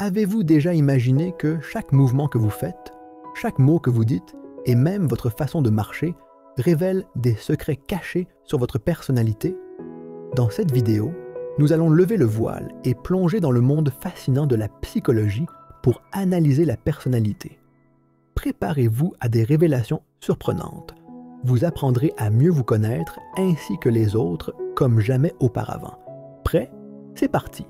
Avez-vous déjà imaginé que chaque mouvement que vous faites, chaque mot que vous dites et même votre façon de marcher révèlent des secrets cachés sur votre personnalité? Dans cette vidéo, nous allons lever le voile et plonger dans le monde fascinant de la psychologie pour analyser la personnalité. Préparez-vous à des révélations surprenantes. Vous apprendrez à mieux vous connaître ainsi que les autres comme jamais auparavant. Prêt? C'est parti!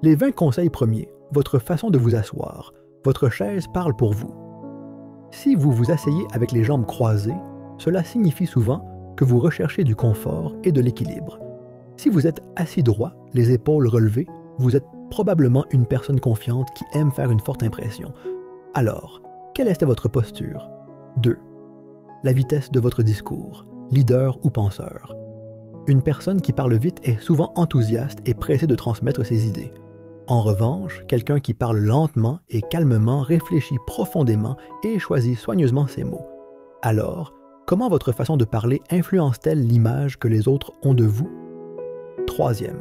Les 20 conseils premiers, votre façon de vous asseoir, votre chaise parle pour vous. Si vous vous asseyez avec les jambes croisées, cela signifie souvent que vous recherchez du confort et de l'équilibre. Si vous êtes assis droit, les épaules relevées, vous êtes probablement une personne confiante qui aime faire une forte impression. Alors, quelle était votre posture? 2. La vitesse de votre discours, leader ou penseur. Une personne qui parle vite est souvent enthousiaste et pressée de transmettre ses idées. En revanche, quelqu'un qui parle lentement et calmement réfléchit profondément et choisit soigneusement ses mots. Alors, comment votre façon de parler influence-t-elle l'image que les autres ont de vous? 3e,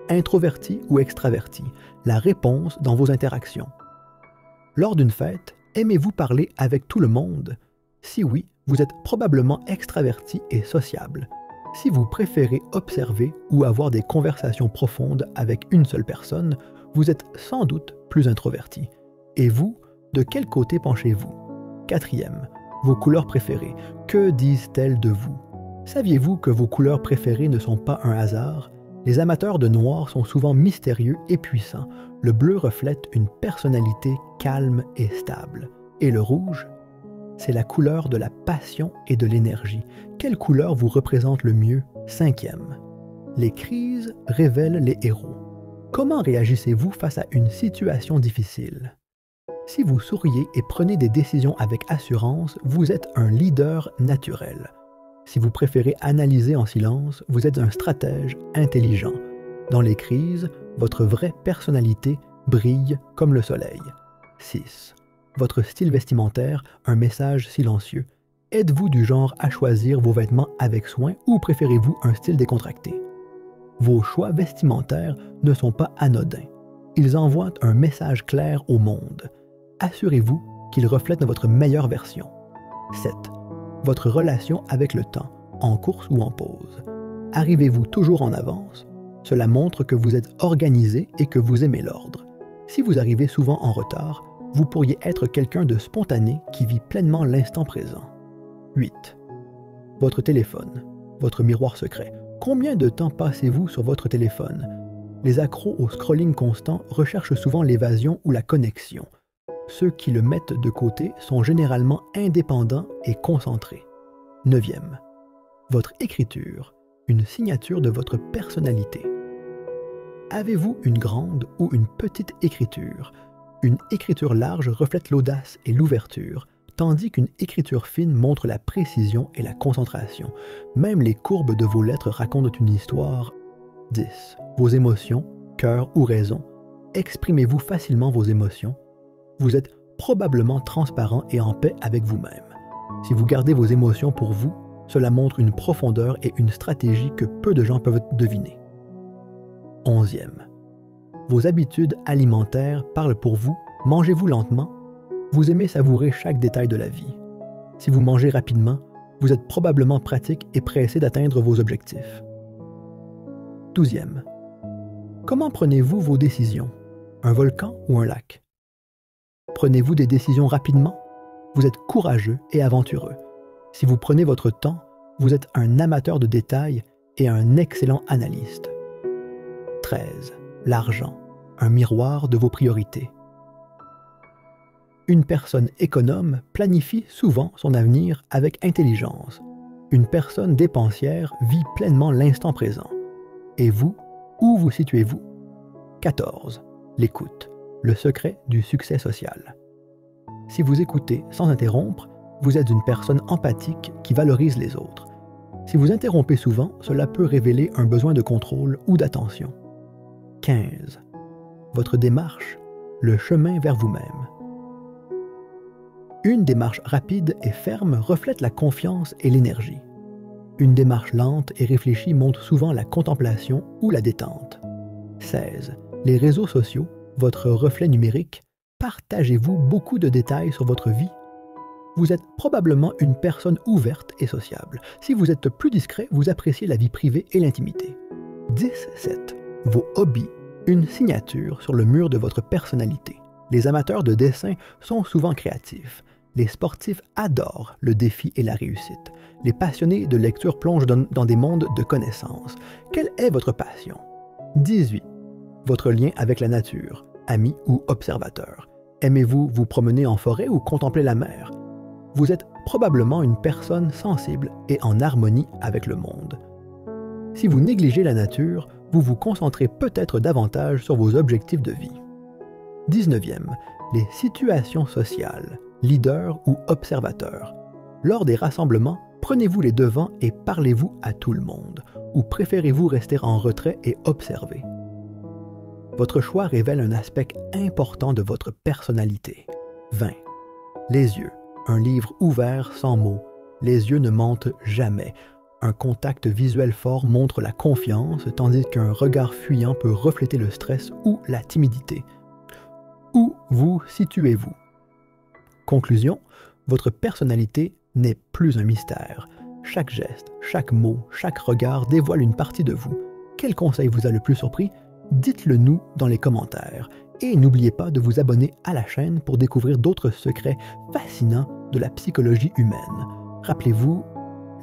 introverti ou extraverti, la réponse dans vos interactions. Lors d'une fête, aimez-vous parler avec tout le monde? Si oui, vous êtes probablement extraverti et sociable. Si vous préférez observer ou avoir des conversations profondes avec une seule personne, vous êtes sans doute plus introverti. Et vous, de quel côté penchez-vous? 4e, vos couleurs préférées. Que disent-elles de vous? Saviez-vous que vos couleurs préférées ne sont pas un hasard? Les amateurs de noir sont souvent mystérieux et puissants. Le bleu reflète une personnalité calme et stable. Et le rouge? C'est la couleur de la passion et de l'énergie. Quelle couleur vous représente le mieux? 5e. Les crises révèlent les héros. Comment réagissez-vous face à une situation difficile? Si vous souriez et prenez des décisions avec assurance, vous êtes un leader naturel. Si vous préférez analyser en silence, vous êtes un stratège intelligent. Dans les crises, votre vraie personnalité brille comme le soleil. 6. Votre style vestimentaire, un message silencieux. Êtes-vous du genre à choisir vos vêtements avec soin ou préférez-vous un style décontracté? Vos choix vestimentaires ne sont pas anodins. Ils envoient un message clair au monde. Assurez-vous qu'ils reflètent votre meilleure version. 7. Votre relation avec le temps, en course ou en pause. Arrivez-vous toujours en avance? Cela montre que vous êtes organisé et que vous aimez l'ordre. Si vous arrivez souvent en retard, vous pourriez être quelqu'un de spontané qui vit pleinement l'instant présent. 8. Votre téléphone, votre miroir secret. Combien de temps passez-vous sur votre téléphone? Les accros au scrolling constant recherchent souvent l'évasion ou la connexion. Ceux qui le mettent de côté sont généralement indépendants et concentrés. 9e. Votre écriture, une signature de votre personnalité. Avez-vous une grande ou une petite écriture? Une écriture large reflète l'audace et l'ouverture, tandis qu'une écriture fine montre la précision et la concentration. Même les courbes de vos lettres racontent une histoire. 10. Vos émotions, cœur ou raison. Exprimez-vous facilement vos émotions? Vous êtes probablement transparent et en paix avec vous-même. Si vous gardez vos émotions pour vous, cela montre une profondeur et une stratégie que peu de gens peuvent deviner. 11e. Vos habitudes alimentaires parlent pour vous. Mangez-vous lentement? Vous aimez savourer chaque détail de la vie. Si vous mangez rapidement, vous êtes probablement pratique et pressé d'atteindre vos objectifs. 12e. Comment prenez-vous vos décisions? Un volcan ou un lac? Prenez-vous des décisions rapidement? Vous êtes courageux et aventureux. Si vous prenez votre temps, vous êtes un amateur de détails et un excellent analyste. 13. L'argent, un miroir de vos priorités. Une personne économe planifie souvent son avenir avec intelligence. Une personne dépensière vit pleinement l'instant présent. Et vous, où vous situez-vous? 14. L'écoute, le secret du succès social. Si vous écoutez sans interrompre, vous êtes une personne empathique qui valorise les autres. Si vous interrompez souvent, cela peut révéler un besoin de contrôle ou d'attention. 15. Votre démarche, le chemin vers vous-même. Une démarche rapide et ferme reflète la confiance et l'énergie. Une démarche lente et réfléchie montre souvent la contemplation ou la détente. 16. Les réseaux sociaux, votre reflet numérique, partagez-vous beaucoup de détails sur votre vie? Vous êtes probablement une personne ouverte et sociable. Si vous êtes plus discret, vous appréciez la vie privée et l'intimité. 10.7. Vos hobbies, une signature sur le mur de votre personnalité. Les amateurs de dessin sont souvent créatifs. Les sportifs adorent le défi et la réussite. Les passionnés de lecture plongent dans des mondes de connaissances. Quelle est votre passion? 18. Votre lien avec la nature, ami ou observateur. Aimez-vous vous promener en forêt ou contempler la mer? Vous êtes probablement une personne sensible et en harmonie avec le monde. Si vous négligez la nature, vous vous concentrez peut-être davantage sur vos objectifs de vie. 19e. Les situations sociales, leader ou observateur. Lors des rassemblements, prenez-vous les devants et parlez-vous à tout le monde, ou préférez-vous rester en retrait et observer? Votre choix révèle un aspect important de votre personnalité. 20. Les yeux. Un livre ouvert sans mots. Les yeux ne mentent jamais. Un contact visuel fort montre la confiance, tandis qu'un regard fuyant peut refléter le stress ou la timidité. Où vous situez-vous? Conclusion, votre personnalité n'est plus un mystère. Chaque geste, chaque mot, chaque regard dévoile une partie de vous. Quel conseil vous a le plus surpris? Dites-le nous dans les commentaires. Et n'oubliez pas de vous abonner à la chaîne pour découvrir d'autres secrets fascinants de la psychologie humaine. Rappelez-vous,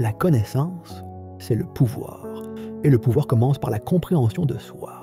la connaissance, c'est le pouvoir. Et le pouvoir commence par la compréhension de soi.